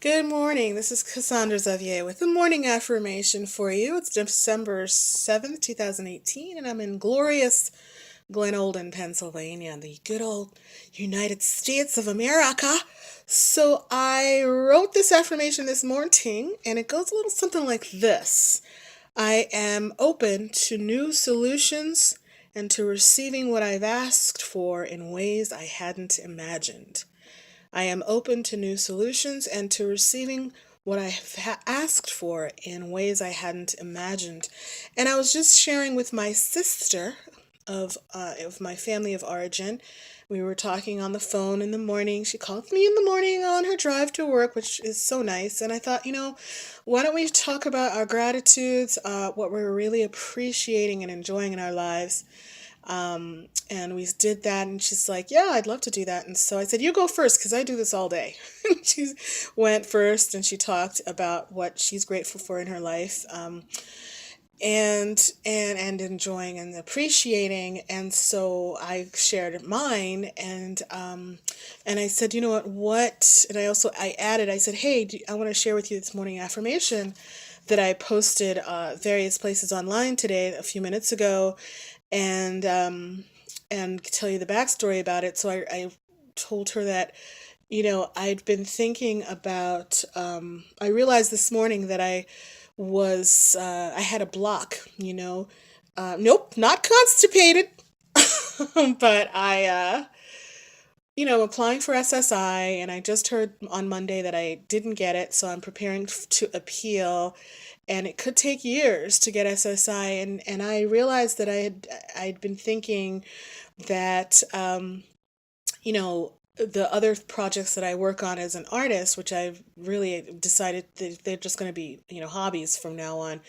Good morning. This is Cassandra Xavier with the morning affirmation for you. It's December 7th, 2018, and I'm in glorious Glen Olden, Pennsylvania, the good old United States of America. So I wrote this affirmation this morning, and it goes a little something like this. I am open to new solutions and to receiving what I've asked for in ways I hadn't imagined. I am open to new solutions and to receiving what I have asked for in ways I hadn't imagined. And I was just sharing with my sister of my family of origin. We were talking on the phone in the morning. She called me in the morning on her drive to work, which is so nice. And I thought, why don't we talk about our gratitudes, what we're really appreciating and enjoying in our lives? And we did that, and she's like, "Yeah, I'd love to do that." And so I said, "You go first, because I do this all day." She went first, and she talked about what she's grateful for in her life, and enjoying and appreciating. And so I shared mine, and I said, "You know what?" And I added, I said, "Hey, I want to share with you this morning affirmation that I posted various places online today, a few minutes ago, and tell you the backstory about it." So I told her that, I'd been thinking about. I realized this morning that I had a block. Nope, not constipated, but applying for SSI, and I just heard on Monday that I didn't get it, so I'm preparing to appeal, and it could take years to get SSI, and I realized that I'd been thinking that the other projects that I work on as an artist, which I've really decided that they're just going to be, hobbies from now on.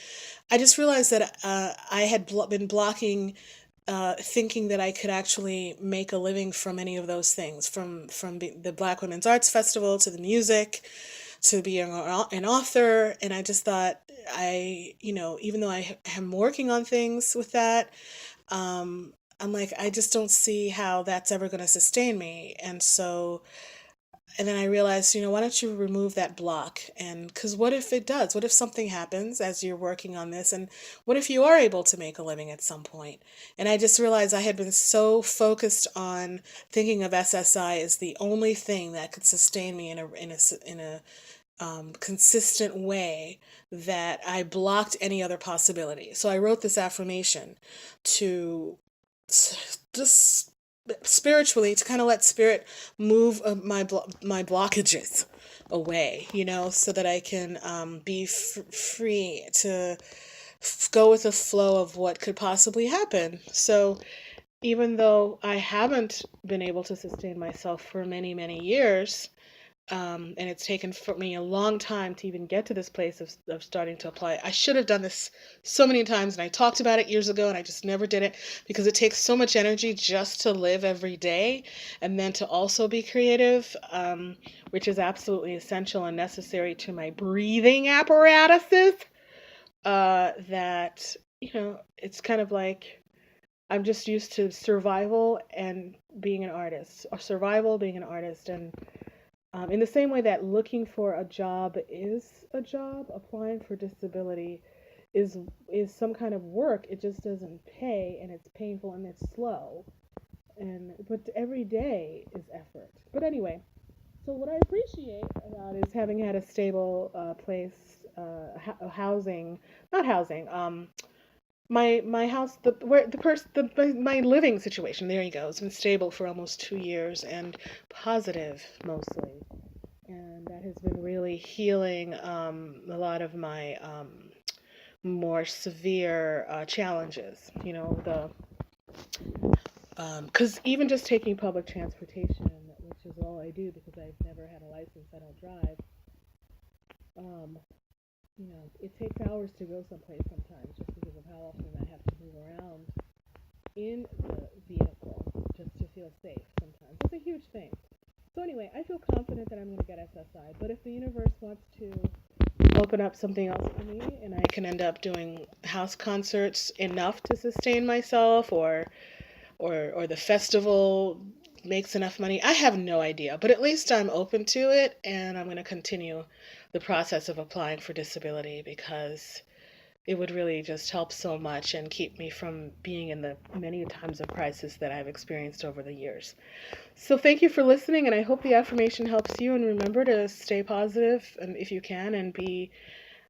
I just realized that I had been blocking, thinking that I could actually make a living from any of those things, from the Black Women's Arts Festival to the music, to being an author. And I just thought, even though I am working on things with that, I'm like, I just don't see how that's ever going to sustain me. And then I realized, why don't you remove that block? And because what if it does? What if something happens as you're working on this? And what if you are able to make a living at some point? And I just realized I had been so focused on thinking of SSI as the only thing that could sustain me in a consistent way, that I blocked any other possibility. So I wrote this affirmation to just spiritually, to kind of let spirit move my blockages away, so that I can be free to go with the flow of what could possibly happen. So even though I haven't been able to sustain myself for many, many years, and it's taken for me a long time to even get to this place of starting to apply. I should have done this so many times, and I talked about it years ago, and I just never did it, because it takes so much energy just to live every day, and then to also be creative, which is absolutely essential and necessary to my breathing apparatuses. That, it's kind of like I'm just used to survival and being an artist, or survival, being an artist, and in the same way that looking for a job is a job, applying for disability is is some kind of work. It just doesn't pay, and it's painful, and it's slow. And but every day is effort. But anyway, so what I appreciate about is having had a stable place, housing, not housing, my house, the where the person the my living situation. There you go. It's been stable for almost 2 years, and positive mostly, and that has been really healing a lot of my more severe challenges. Because even just taking public transportation, which is all I do because I've never had a license, I don't drive. Um, it takes hours to go someplace sometimes, just because of how often I have to move around in the vehicle just to feel safe. Sometimes it's a huge thing. So anyway, I feel confident that I'm going to get SSI. But if the universe wants to open up something else for me, and I can end up doing house concerts enough to sustain myself, or the festival makes enough money. I have no idea, but at least I'm open to it, and I'm going to continue the process of applying for disability because it would really just help so much and keep me from being in the many times of crisis that I've experienced over the years. So thank you for listening, and I hope the affirmation helps you. And remember to stay positive, and if you can, and be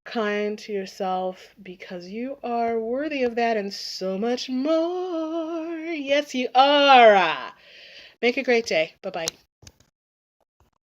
kind to yourself because you are worthy of that and so much more. Yes, you are. Make a great day. Bye bye.